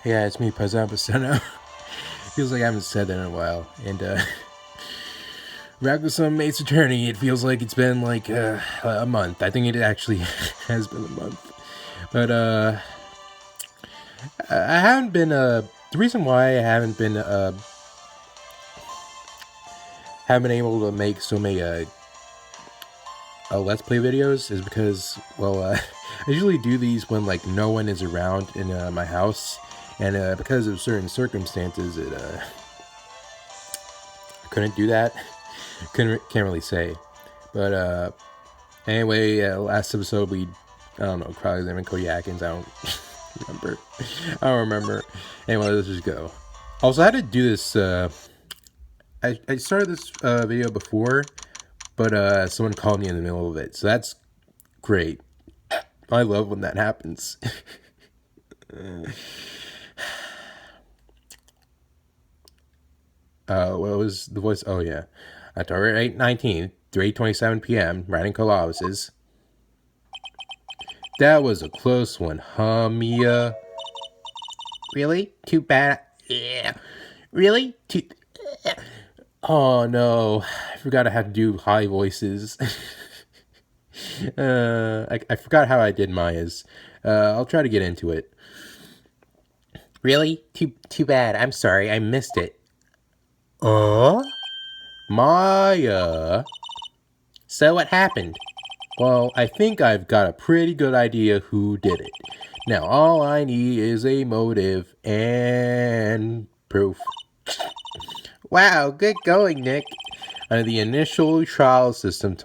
Yeah, it's me, Pastano. Feels like I haven't said that in a while. And back with some Ace Attorney. It feels like it's been like a month. I think it actually has been a month. But I haven't been. The reason why I haven't been able to make so many Let's Play videos is because, well, I usually do these when like no one is around in my house, and because of certain circumstances, I couldn't do that. Can't really say, but anyway, last episode I don't know, cross-examined Cody Atkins. I don't remember. I don't remember. Anyway, let's just go. Also, I had to do this. I started this video before, but someone called me in the middle of it, so that's great. I love when that happens. What was the voice? Oh yeah, October 19th, 3:27 p.m. Writing Colossus. That was a close one, huh, Mia? Really? Too bad. Yeah. Really? Too. Oh no, I forgot I had to do high voices. I forgot how I did Maya's. I'll try to get into it. Really? Too bad. I'm sorry. I missed it. Maya. So what happened? Well, I think I've got a pretty good idea who did it. Now, all I need is a motive and proof. Wow, good going, Nick. Under the initial trial system,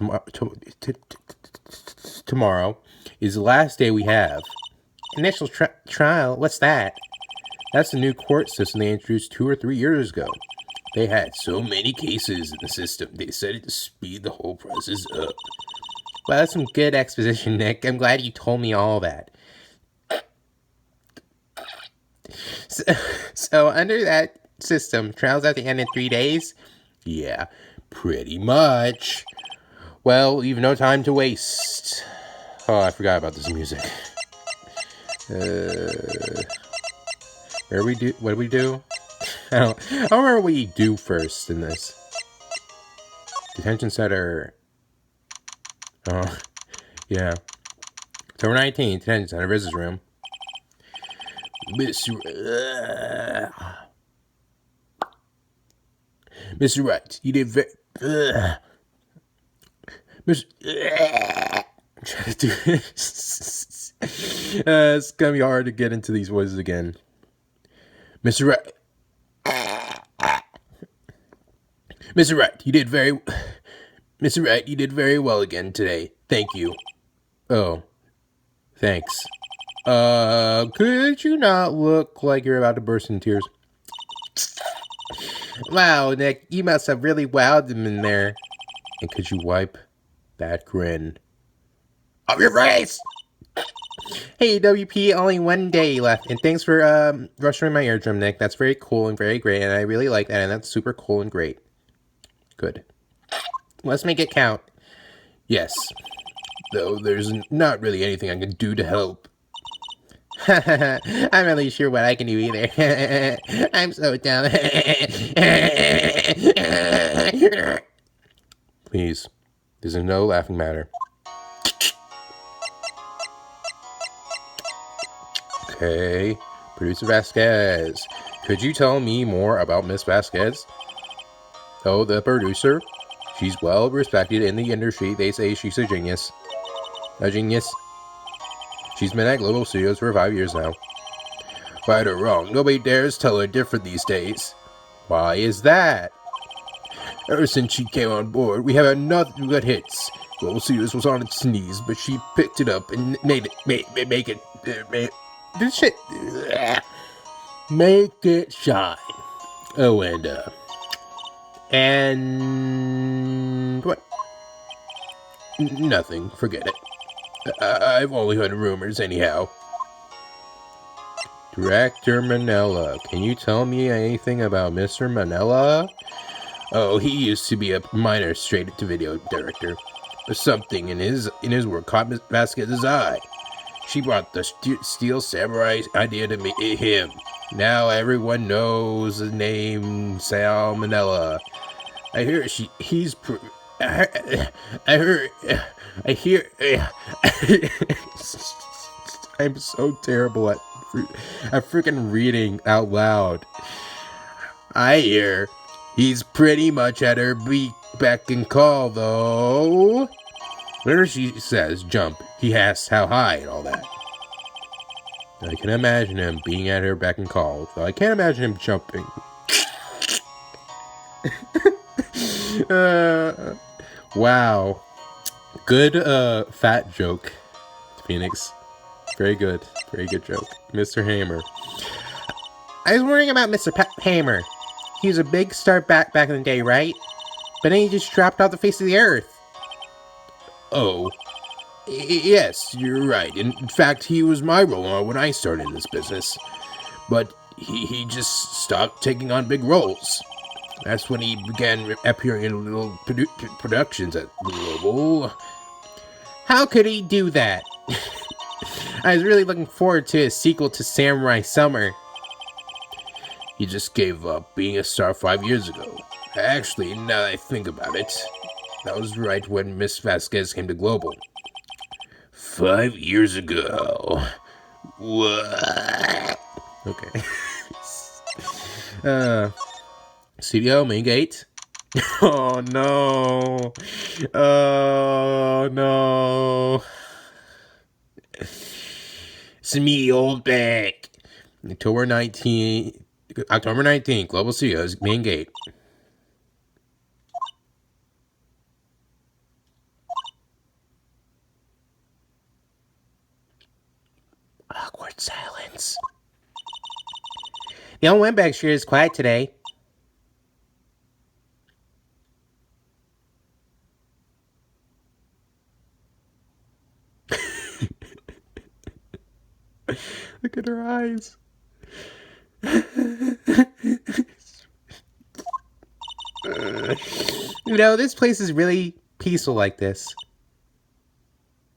tomorrow is the last day we have. Initial trial? What's that? That's the new court system they introduced 2 or 3 years ago. They had so many cases in the system, they decided to speed the whole process up. Well, that's some good exposition, Nick. I'm glad you told me all that. So under that system, trials at the end in 3 days? Yeah, pretty much. Well, we've no time to waste. Oh, I forgot about this music. What do we do? I don't remember what you do first in this. Detention center. Oh, yeah. October 19th, detention center, business room. Mr. Wright, you did very. Mr. I'm trying to do this. It's gonna be hard to get into these voices again. Mr. Wright. Mr. Wright, you did very. Mr. Wright, you did very well again today. Thank you. Oh, thanks. Could you not look like you're about to burst in tears? Wow, Nick, you must have really wowed them in there. And could you wipe that grin off your face? Hey, WP, only 1 day left, and thanks for rushing my eardrum, Nick. That's very cool and very great, and I really like that, and that's super cool and great. Good. Let's make it count. Yes. Though there's not really anything I can do to help. I'm not really sure what I can do either. I'm so dumb. Please. This is no laughing matter. Okay. Producer Vasquez. Could you tell me more about Miss Vasquez? Oh, the producer. She's well respected in the industry. They say she's a genius. A genius. She's been at Global Studios for 5 years now. Right or wrong, nobody dares tell her different these days. Why is that? Ever since she came on board, we have had nothing but hits. Global Studios was on its knees, but she picked it up and make it shine. Oh, and what? Nothing. Forget it. I've only heard rumors anyhow. Director Manella. Can you tell me anything about Mr. Manella? Oh, he used to be a minor straight-to-video director. But something in his work caught Vasquez's eye. She brought the Steel Samurai idea to him. Now everyone knows the name Salmonella. I hear I heard, I hear, I'm so terrible at freaking reading out loud. I hear he's pretty much at her beck and call, though. Whenever she says jump, he asks how high and all that. I can imagine him being at her beck and call, though I can't imagine him jumping. Wow. Good fat joke, Phoenix. Very good. Very good joke. Mr. Hammer. I was wondering about Mr. Hammer. He was a big star back in the day, right? But then he just dropped off the face of the earth. Oh. Yes, you're right. In fact, he was my role model when I started in this business. But he just stopped taking on big roles. That's when he began appearing in little productions at Global. How could he do that? I was really looking forward to a sequel to Samurai Summer. He just gave up being a star 5 years ago. Actually, now that I think about it, that was right when Miss Vasquez came to Global. 5 years ago. What? Okay. Studio, main gate. Oh no. Oh no. It's me, old back. October 19th, Global Studios, main gate. Awkward silence. The old windbag sure is quiet today. Look at her eyes. You know, this place is really peaceful like this.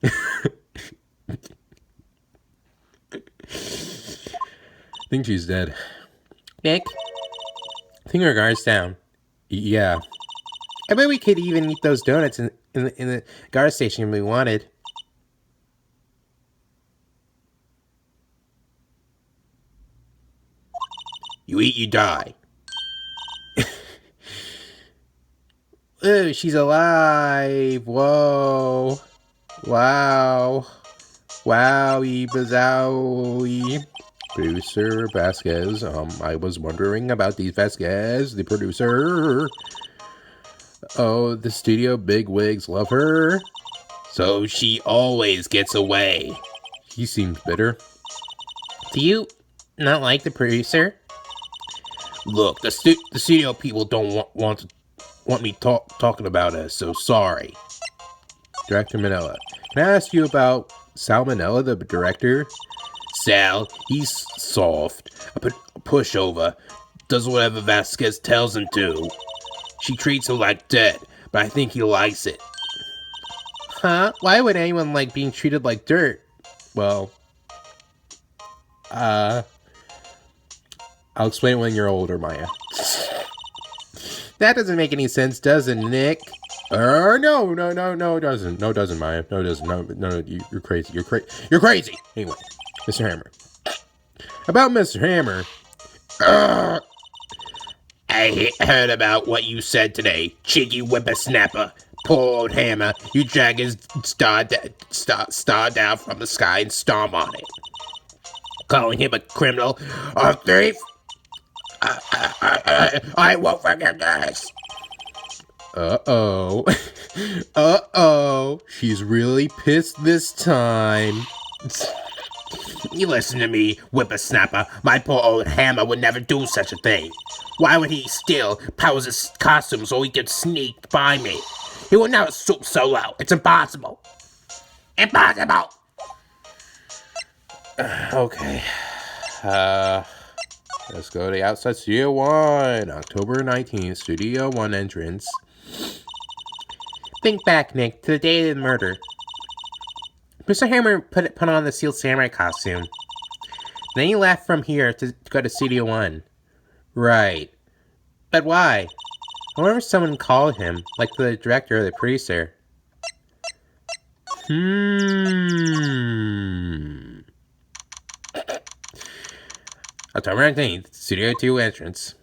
I think she's dead. Nick? I think her guard's down. Yeah. I bet we could even eat those donuts in the guard station if we wanted. You eat, you die. Oh, she's alive. Whoa. Wow. Wowie bazowie. Producer Vasquez. I was wondering about these Vasquez, the producer. Oh, the studio bigwigs love her. So she always gets away. He seems bitter. Do you not like the producer? Look, the studio people don't want me talking about us, so sorry. Director Manila. Can I ask you about Salmonella, the director? Sal, he's soft, a pushover, does whatever Vasquez tells him to. She treats him like dirt, but I think he likes it. Huh? Why would anyone like being treated like dirt? Well, I'll explain it when you're older, Maya. That doesn't make any sense, does it, Nick? No, it doesn't. No, it doesn't, Maya. No, it doesn't. No, you're crazy. You're crazy. Anyway, Mr. Hammer. About Mr. Hammer. I heard about what you said today, cheeky whippersnapper. Poor old Hammer. You drag his star down from the sky and stomp on it. Calling him a criminal or thief? I won't forget this. Uh-oh. Uh-oh. She's really pissed this time. You listen to me, whippersnapper. My poor old Hammer would never do such a thing. Why would he steal Powers' costume so he could sneak by me? He would never stoop so low. It's impossible. Impossible! Okay. Let's go to the outside Studio 1. October 19th, Studio 1 entrance. Think back, Nick, to the day of the murder. Mr. Hammer put on the Sealed Samurai costume. Then he left from here to go to Studio One. Right. But why? I wonder if someone called him, like the director or the producer. October 19th, Studio 2 entrance.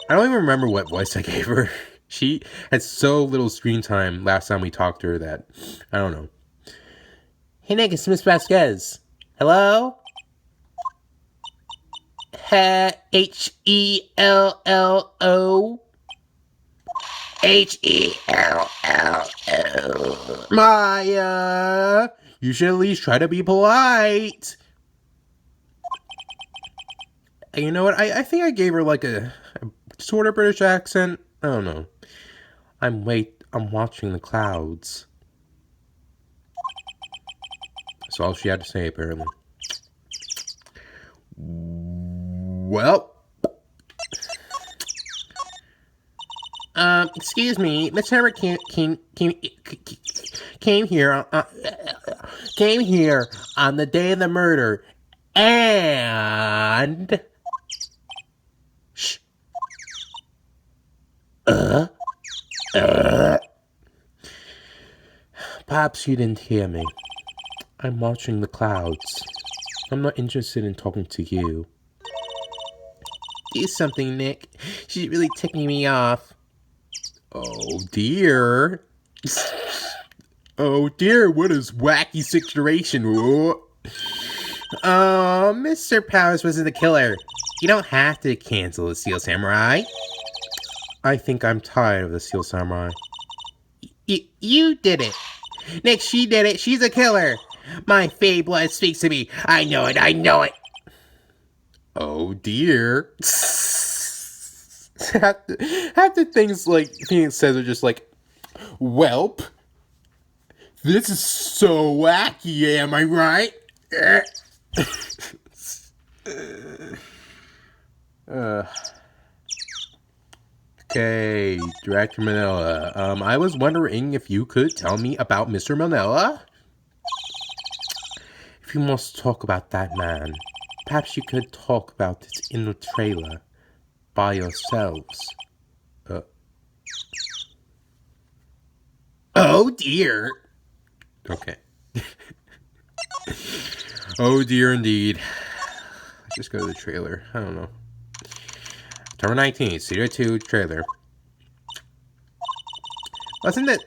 I don't even remember what voice I gave her. She had so little screen time last time we talked to her that I don't know. Hey Nick, it's Miss Vasquez. Hello? H-E-L-L-O. H-E-L-L-O. Maya! You should at least try to be polite. You know what? I think I gave her like a sort of British accent. I don't know. I'm watching the clouds. That's all she had to say, apparently. Well. Excuse me. Miss Herbert came here on the day of the murder. And... Shh. Perhaps you didn't hear me. I'm watching the clouds. I'm not interested in talking to you. Do something, Nick. She's really ticking me off. Oh, dear. Oh, dear. What a wacky situation. Oh, Mr. Powers wasn't the killer. You don't have to cancel the Steel Samurai. I think I'm tired of the Steel Samurai. You did it. Nick, she did it. She's a killer. My fey blood speaks to me. I know it. Oh, dear. Half the things like Phoenix says are just like, welp. This is so wacky, am I right? Okay, Director Manila. I was wondering if you could tell me about Mr. Manila? If you must talk about that man, perhaps you could talk about it in the trailer by yourselves. Oh dear. Okay. Oh dear indeed. Let's just go to the trailer. I don't know. October 19th, Studio 2 trailer. Wasn't the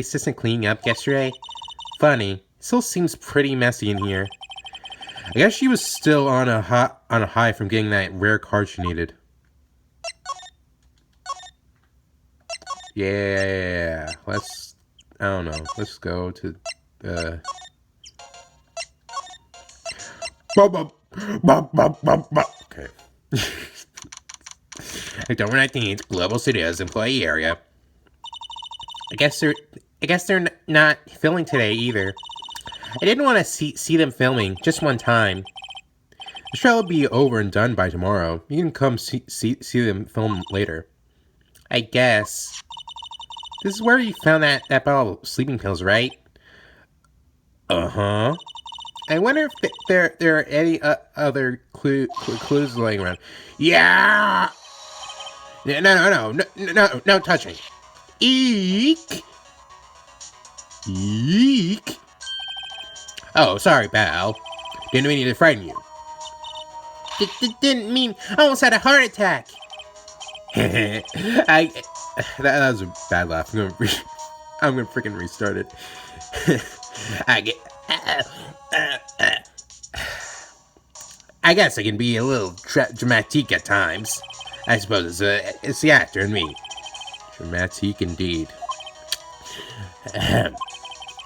assistant cleaning up yesterday? Funny. It still seems pretty messy in here. I guess she was still on a high from getting that rare card she needed. Yeah. I don't know. Let's go to the... Okay. October 19th, Global Studios employee area. I guess they're not filming today either. I didn't want to see them filming just one time. The show will be over and done by tomorrow. You can come see them film later. I guess. This is where you found that bottle of sleeping pills, right? Uh-huh. I wonder if there are any other clues laying around. Yeah! No touching. Eek! Eek! Oh, sorry, pal. Didn't mean to frighten you. Didn't mean... I almost had a heart attack. That was a bad laugh. I'm gonna freaking restart it. I guess I can be a little dramatic at times. I suppose it's the actor in me. Dramatic indeed.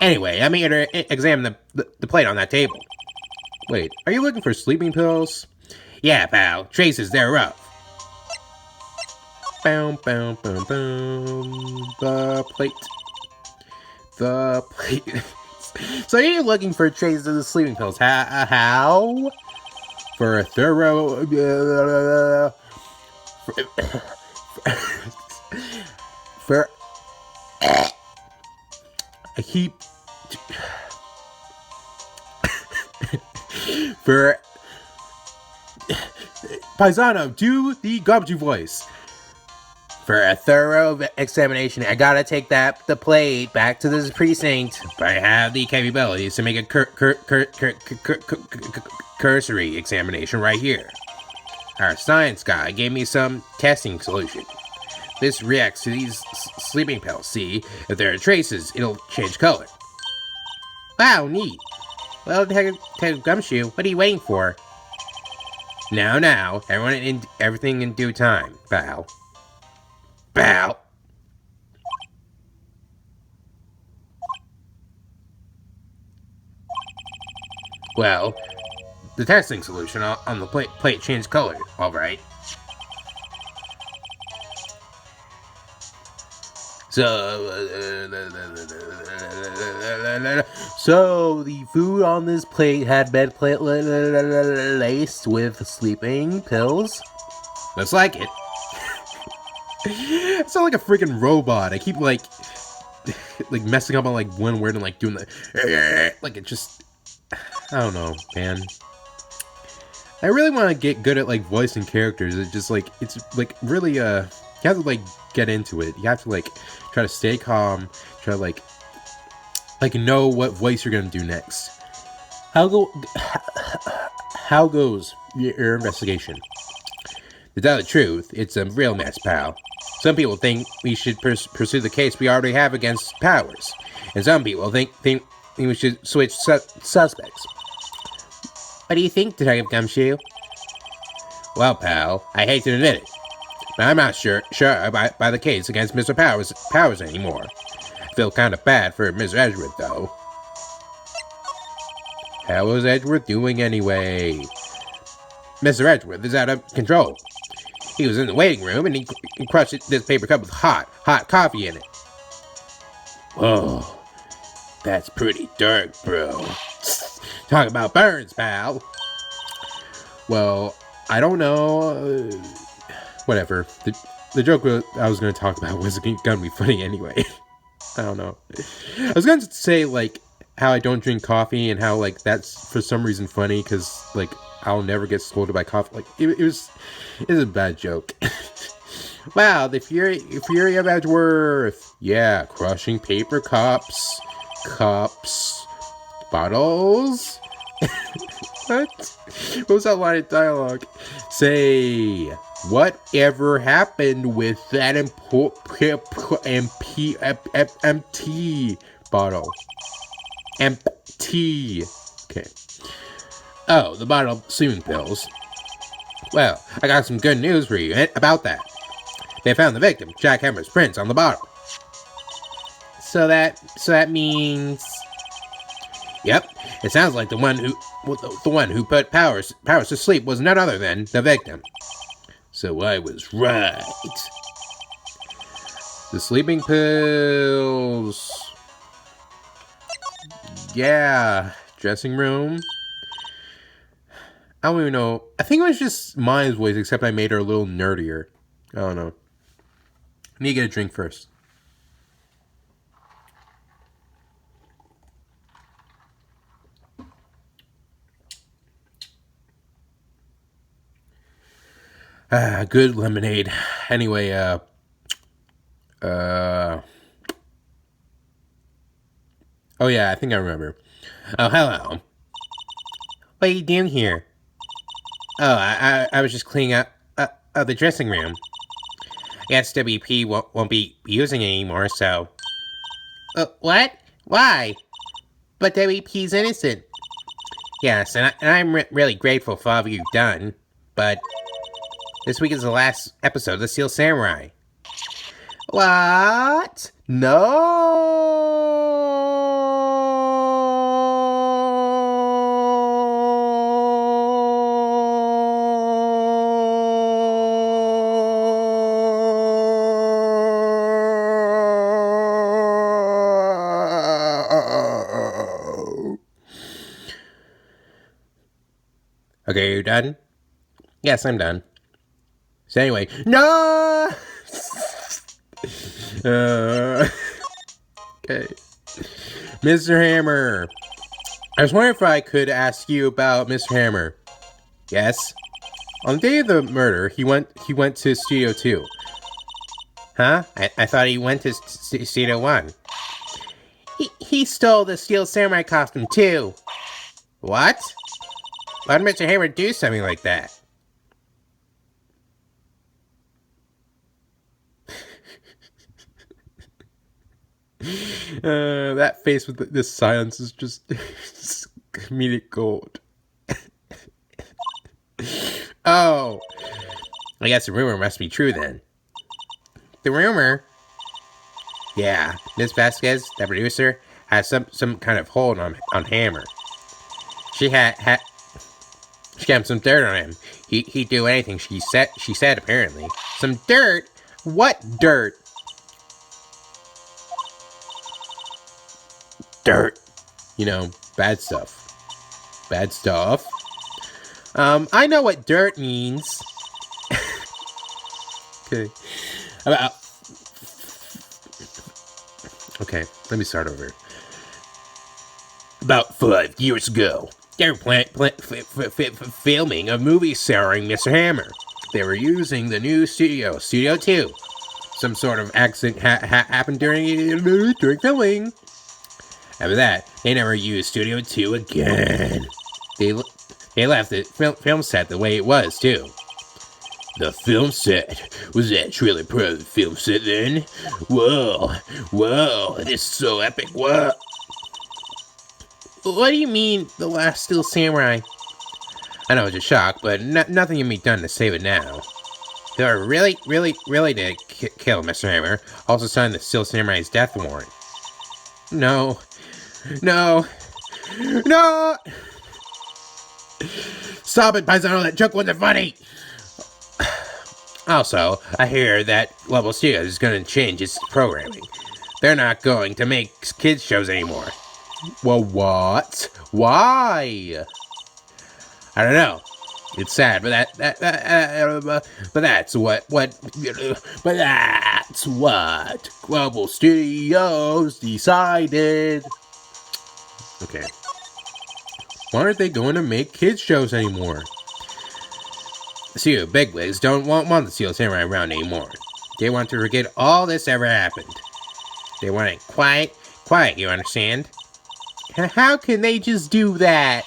Anyway, I'm here to examine the plate on that table. Wait, are you looking for sleeping pills? Yeah, pal. Traces thereof. Boom, boom, boom, boom. The plate. So you're looking for traces of the sleeping pills. How? For a thorough... for... I keep... for... Pizzano, do the gumshoe voice. For a thorough examination, I gotta take the plate back to this precinct. But I have the capabilities to make a cursory examination right here. Our science guy gave me some testing solution. This reacts to these sleeping pills. See, if there are traces, it'll change color. Wow, neat. Well, Detective Gumshoe, what are you waiting for? Now, everything in due time, pal. Pal. Well, the testing solution on the plate changed color, alright. So the food on this plate had been laced with sleeping pills? Looks like it. I sound like a freaking robot. I keep like messing up on like one word and like doing the like it just I don't know, man. I really want to get good at like voicing characters. It's like really you have to like get into it. You have to like try to stay calm, try to like know what voice you're gonna do next. How goes your investigation? To tell the truth, it's a real mess, pal. Some people think we should pursue the case we already have against Powers, and some people think we should switch suspects. What do you think, Detective Gumshoe? Well, pal, I hate to admit it, but I'm not sure by the case against Mr. Powers anymore. I feel kind of bad for Mr. Edgeworth, though. How was Edgeworth doing anyway? Mr. Edgeworth is out of control. He was in the waiting room and he crushed this paper cup with hot coffee in it. Oh, that's pretty dark, bro. Talk about burns, pal. Well, I don't know. Whatever. The joke I was going to talk about was going to be funny anyway. I don't know. I was going to say, like, how I don't drink coffee and how, like, that's for some reason funny because, like, I'll never get scolded by coffee. Like, it was a bad joke. Wow, the fury of Edgeworth. Yeah, crushing paper cups, bottles. What? What was that line of dialogue? Say, whatever happened with that empty bottle? Empty. Okay. Oh, the bottle of sleeping pills. Well, I got some good news for you about that. They found the victim, Jack Hammer's prints on the bottle. So that means... Yep, it sounds like the one who put Powers to sleep was none other than the victim. So I was right. The sleeping pills. Yeah, dressing room. I don't even know. I think it was just Maya's voice, except I made her a little nerdier. I don't know. I need to get a drink first. Good lemonade. Anyway, oh yeah, I think I remember. Oh, hello. What are you doing here? Oh, I was just cleaning up the dressing room. Yes, WP won't be using it anymore, so... What? Why? But WP's innocent. Yes, and I'm really grateful for all you've done, but... This week is the last episode of The Steel Samurai. What? No! Okay, you done? Yes, I'm done. So anyway, no! Okay. Mr. Hammer. I was wondering if I could ask you about Mr. Hammer. Yes? On the day of the murder, he went to Studio 2. Huh? I thought he went to Studio 1. He stole the Steel Samurai costume too. What? Why did Mr. Hammer do something like that? That face with this silence is just comedic gold. Oh, I guess the rumor must be true then. The rumor? Yeah, Miss Vasquez, the producer, has some kind of hold on Hammer. She had some dirt on him. He'd do anything she said apparently. Some dirt? What dirt? Dirt. You know, bad stuff. Bad stuff. I know what dirt means. Okay. Okay, let me start over. About 5 years ago, they were filming a movie starring Mr. Hammer. They were using the new Studio 2. Some sort of accident happened during filming. After that, they never used Studio 2 again. They left the film set the way it was, too. The film set? Was that trailer part of the film set then? Whoa, this is so epic, what? What do you mean, the last Steel Samurai? I know it's a shock, but nothing can be done to save it now. They are really did kill Mr. Hammer, also signed the Steel Samurai's death warrant. No. Stop it, Pizzano, that joke wasn't funny! Also, I hear that Global Studios is going to change its programming. They're not going to make kids shows anymore. Well, what? Why? I don't know. It's sad, but that's what Global Studios decided. Okay. Why aren't they going to make kids shows anymore? The bigwigs don't want the Steel Samurai around anymore. They want to forget all this ever happened. They want it quiet, you understand? How can they just do that?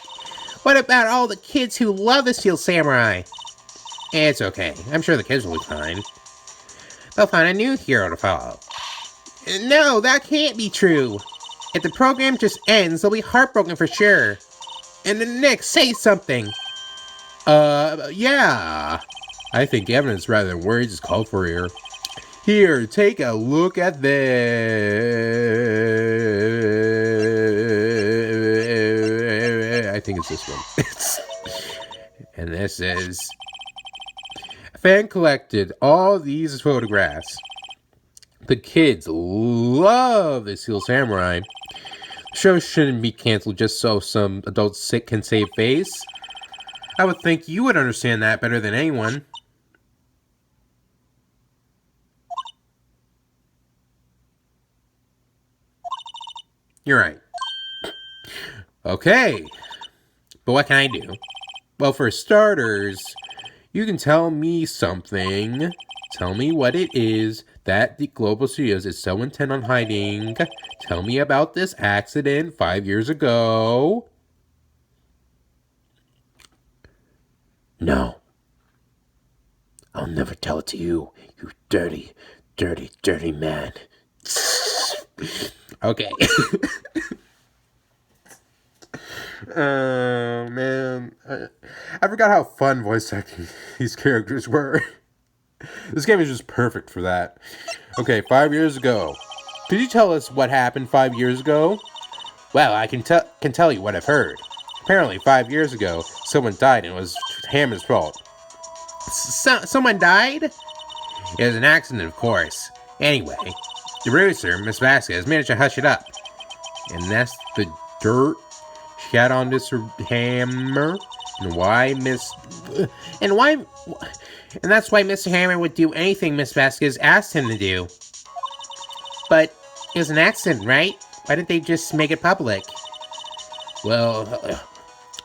What about all the kids who love the Steel Samurai? It's okay. I'm sure the kids will be fine. They'll find a new hero to follow. No, that can't be true. If the program just ends, they'll be heartbroken for sure. And then Nick, say something. Yeah. I think evidence rather than words is called for here. Here, take a look at this. I think it's this one. And this is... A fan collected all these photographs. The kids love the Steel Samurai. The show shouldn't be canceled just so some adults can save face. I would think you would understand that better than anyone. You're right. Okay. But what can I do? Well, for starters, you can tell me something. Tell me what it is that the Global Studios is so intent on hiding. Tell me about this accident 5 years ago. No. I'll never tell it to you, you dirty, dirty, dirty man. Okay. Oh, man. I forgot how fun voice acting these characters were. This game is just perfect for that. Okay, 5 years ago. Could you tell us what happened 5 years ago? Well, I can tell you what I've heard. Apparently, 5 years ago, someone died and it was Hammond's fault. Someone died? It was an accident, of course. Anyway, the producer, Miss Vasquez, managed to hush it up. And that's the dirt she had on this Hammer. And that's why Mr. Hammer would do anything Miss Vasquez asked him to do. But it was an accident, right? Why didn't they just make it public? Well,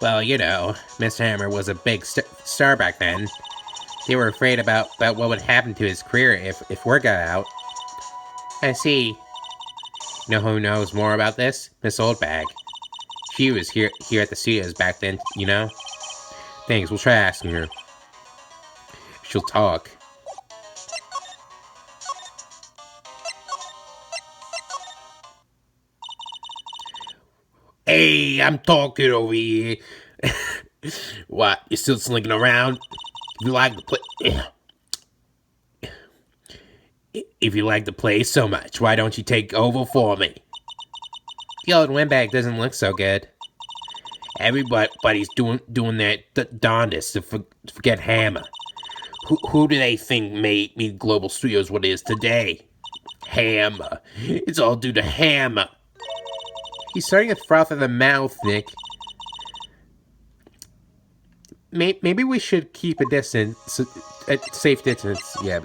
Well, you know, Mr. Hammer was a big star back then. They were afraid about what would happen to his career if word got out. I see. You know who knows more about this? Miss Oldbag. She was here at the studios back then, you know? Thanks, we'll try asking her. She'll talk. Hey, I'm talking over here. What, you still slinking around? If you like the play... If you like the place so much, why don't you take over for me? The old windbag doesn't look so good. Everybody's doing their darndest to forget Hammer. Who do they think made me Global Studios what it is today? Hammer. It's all due to Hammer. He's starting to froth at the mouth, Nick. Maybe we should keep a distance, a safe distance. Yeah,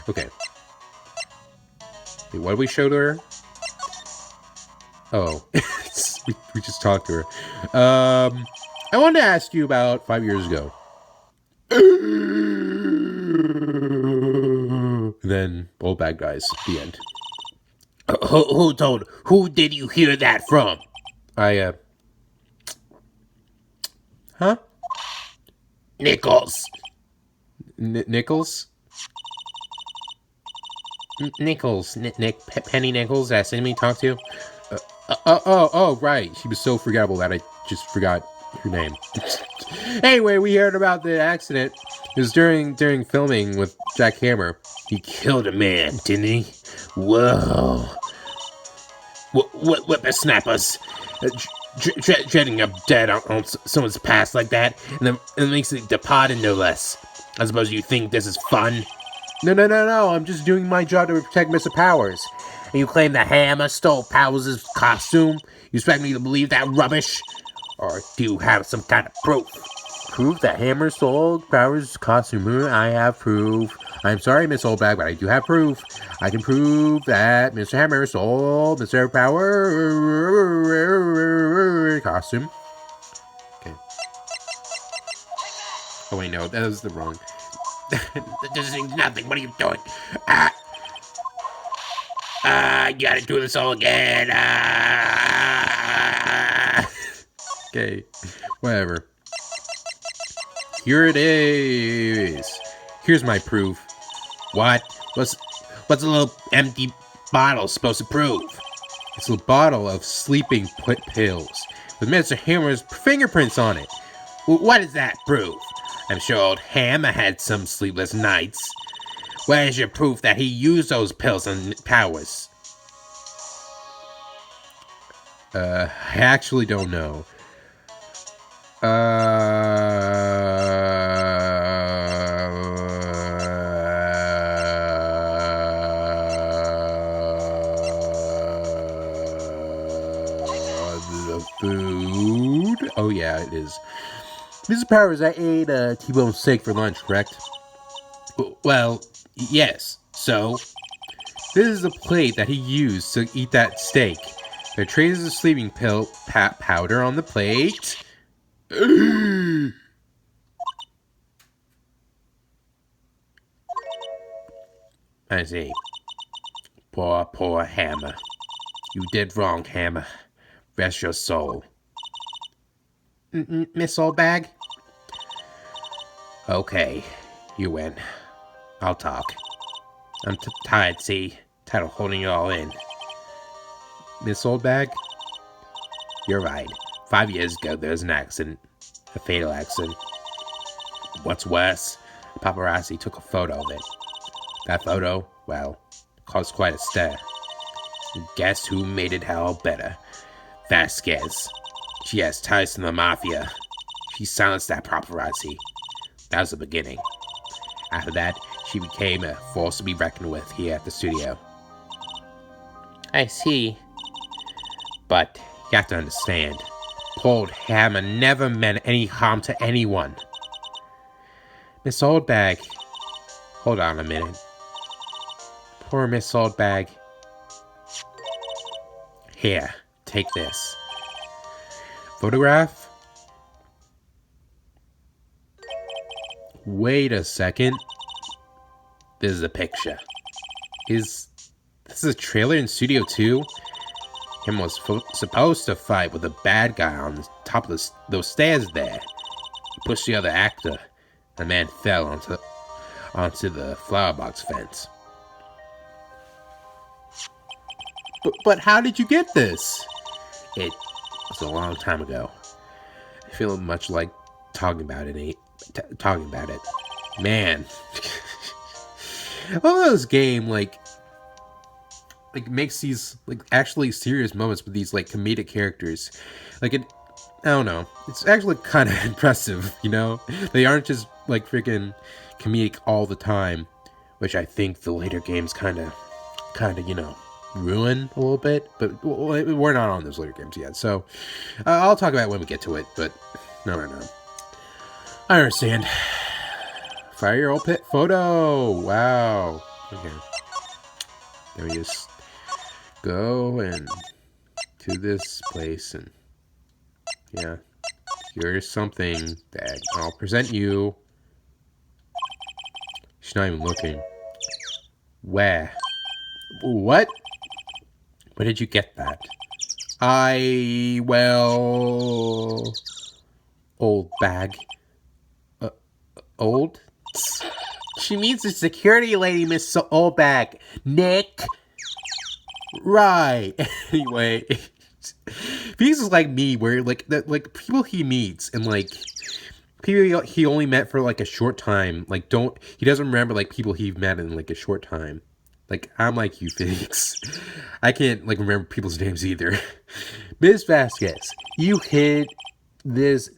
okay. Wait, what did we show to her? Oh, we just talked to her. I wanted to ask you about 5 years ago. Then old bad guys. The end. Who did you hear that from? Huh? Nichols. Nichols? Nichols. Nick Penny Nichols, that enemy talk to? Right. She was so forgettable that I just forgot her name. Anyway, we heard about the accident. It was during filming with Jack Hammer. He killed a man, didn't he? Whoa. Whippersnappers. Dreading up dead on someone's past like that, and then it makes it departed no less. I suppose you think this is fun? No, I'm just doing my job to protect Mr. Powers. And you claim the Hammer stole Powers' costume? You expect me to believe that rubbish? Or do you have some kind of proof? Proof that Hammer stole Powers' costume? I have proof. I'm sorry, Miss Oldbag, but I do have proof. I can prove that Mr. Hammer stole Mr. Powers' costume. Okay. Oh wait, no, that was the wrong. This is nothing. What are you doing? You gotta do this all again. Okay, whatever. Here it is. Here's my proof. What? What's a little empty bottle supposed to prove? It's a bottle of sleeping pills with Mr. Hammer's fingerprints on it. What does that prove? I'm sure old Hammer had some sleepless nights. Where's your proof that he used those pills on Powers? I actually don't know. The food? Oh yeah, it is. Mr. Powers, I ate T-bone steak for lunch, correct? Well, yes. So, this is the plate that he used to eat that steak. There are traces of sleeping pill powder on the plate. I see. Poor Hammer. You did wrong, Hammer. Rest your soul. Miss Oldbag? Okay, you win. I'll talk. I'm tired, see? Tired of holding it all in. Miss Oldbag? You're right. 5 years ago, there was an accident. A fatal accident. What's worse, paparazzi took a photo of it. That photo, well, caused quite a stir. Guess who made it all better? Vasquez. She has ties to the mafia. She silenced that paparazzi. That was the beginning. After that, she became a force to be reckoned with here at the studio. I see. But you have to understand, poor old Hammer never meant any harm to anyone. Miss Oldbag. Hold on a minute. Poor Miss Oldbag. Here, take this. Photograph Wait a second. This is a picture. This a trailer in Studio 2? Him was supposed to fight with a bad guy on the top of those stairs there. He pushed the other actor. The man fell onto the flower box fence. But how did you get this? It was a long time ago. I feel much like talking about it. Man. All those game like makes these like actually serious moments with these like comedic characters. Like I don't know. It's actually kind of impressive, you know? They aren't just like freaking comedic all the time, which I think the later games kind of, you know, ruin a little bit. But we're not on those later games yet, so I'll talk about it when we get to it. But no. I understand. Fire your old pit photo. Wow. Okay. Let me just go and to this place and yeah. Here's something that I'll present you. She's not even looking. Where? What? Where did you get that? Old bag. Old? She means the security lady, Miss Oldbag. Nick. Right. Anyway, Phoenix is like me, where like people he meets and like people he only met for like a short time. Like he doesn't remember like people he met in like a short time. Like I'm like you, Phoenix. I can't like remember people's names either. Miss Vasquez, you hid this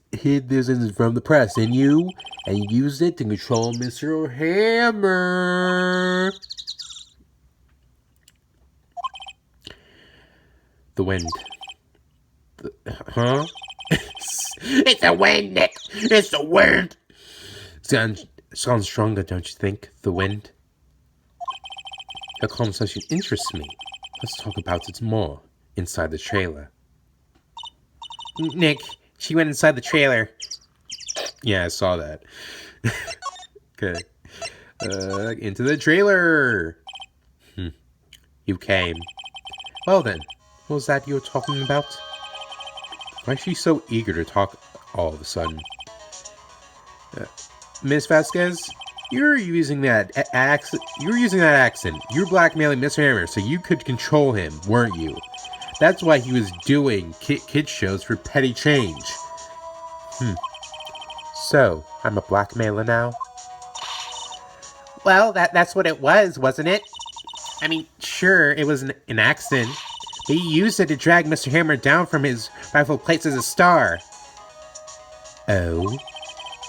from the press, and you used it to control Mr. Hammer. The wind. Huh? It's the wind, Nick. It's the wind. Sounds stronger, don't you think? The wind. Your conversation interests me. Let's talk about it more inside the trailer. Nick, she went inside the trailer. Yeah, I saw that. Okay. Into the trailer. You came. Well then, what was that you were talking about? Why is she so eager to talk all of a sudden? Miss Vasquez, you're using that accent. You're blackmailing Mr. Hammer so you could control him, weren't you? That's why he was doing kid shows for petty change. So, I'm a blackmailer now? Well, that's what it was, wasn't it? I mean, sure, it was an accident. But he used it to drag Mr. Hammer down from his rightful place as a star. Oh?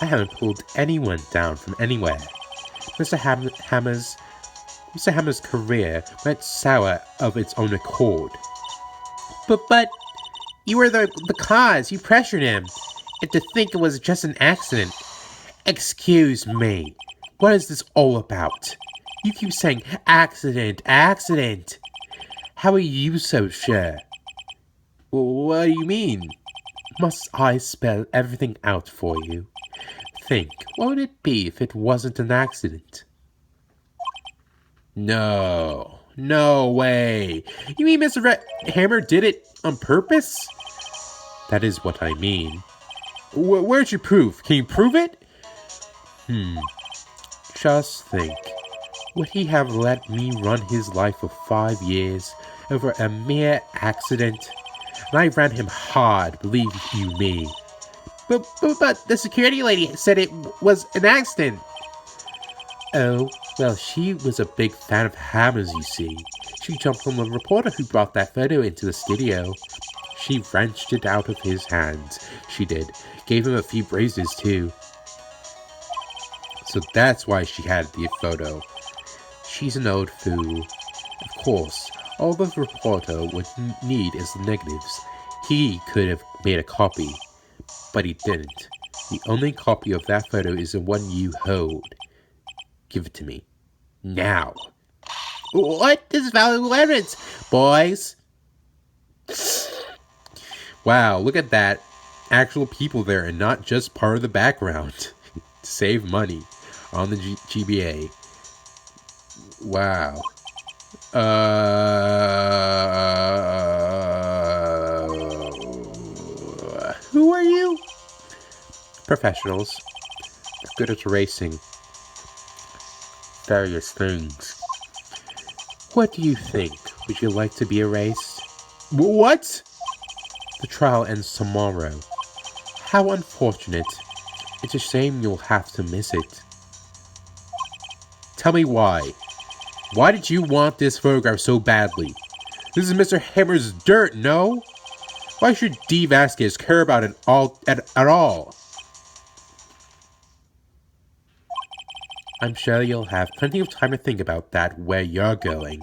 I haven't pulled anyone down from anywhere. Mr. Hammer's career went sour of its own accord. But you were the cause. You pressured him. And to think it was just an accident. Excuse me. What is this all about? You keep saying accident. How are you so sure? What do you mean? Must I spell everything out for you? Think, what would it be if it wasn't an accident? No way. You mean Mr. Hammer did it on purpose? That is what I mean. Where's your proof? Can you prove it? Just think. Would he have let me run his life for 5 years over a mere accident? And I ran him hard, believe you me. But the security lady said it was an accident. Oh, well, she was a big fan of Hammers, you see. She jumped on the reporter who brought that photo into the studio. She wrenched it out of his hands. She did. Gave him a few bruises, too. So that's why she had the photo. She's an old fool. Of course, all the reporter would need is the negatives. He could have made a copy, but he didn't. The only copy of that photo is the one you hold. Give it to me. Now. What? This is valuable evidence, boys. Wow, look at that. Actual people there and not just part of the background. Save money. on the GBA. Wow. Who are you? Professionals. Good at racing. Various things. What do you think? Would you like to be erased? What? The trial ends tomorrow. How unfortunate. It's a shame you'll have to miss it. Tell me why. Why did you want this photograph so badly? This is Mr. Hammer's dirt, no? Why should D. Vasquez care about it at all? I'm sure you'll have plenty of time to think about that where you're going.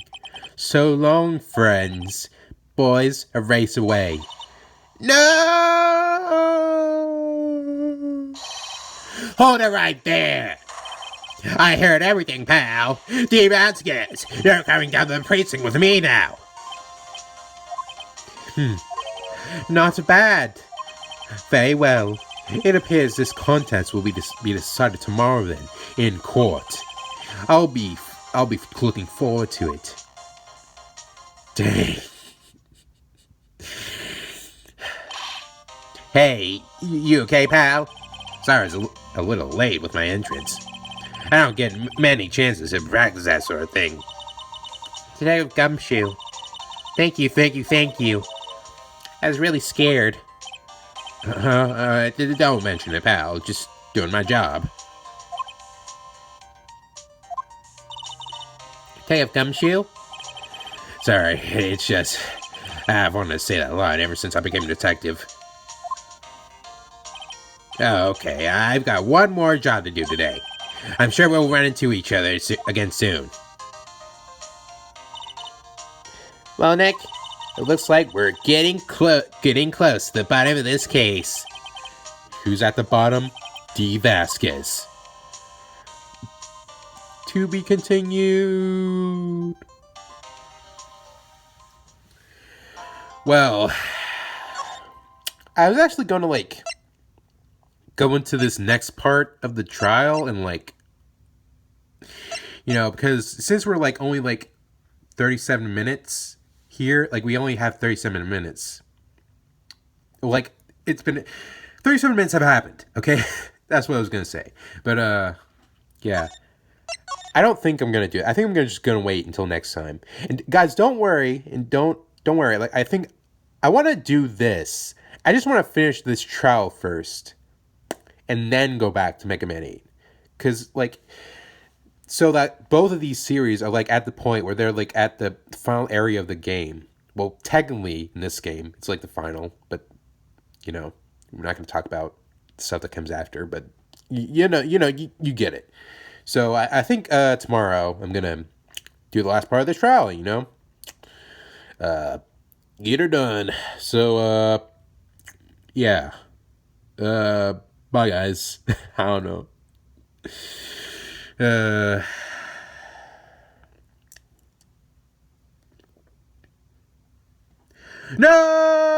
So long, friends. Boys, a race away. No! Hold it right there! I heard everything, pal. D. Vasquez, you're coming down to the precinct with me now. Not bad. Very well. It appears this contest will be decided tomorrow then, in court. I'll be looking forward to it. Dang. Hey, you okay, pal? Sorry I was a little late with my entrance. I don't get many chances to practice that sort of thing. Detective Gumshoe. Thank you. I was really scared. Don't mention it, pal. Just doing my job. Detective Gumshoe? Sorry, it's just... I've wanted to say that line ever since I became a detective. Oh, okay, I've got one more job to do today. I'm sure we'll run into each other again soon. Well, Nick, it looks like we're getting close to the bottom of this case. Who's at the bottom? D. Vasquez. To be continued. Well, I was actually going to go into this next part of the trial and because since we're only 37 minutes here, we only have 37 minutes. It's been 37 minutes have happened, okay? That's what I was going to say. But yeah. I don't think I'm going to do it. I think I'm just going to wait until next time. And guys, don't worry and don't worry. I think I want to do this. I just want to finish this trial first and then go back to Mega Man 8. Cuz so that both of these series are at the point where they're at the final area of the game. Well, technically in this game, it's the final, but we're not going to talk about stuff that comes after, but you get it. So I think tomorrow I'm going to do the last part of the trial, get her done. So yeah. Bye guys. I don't know. No!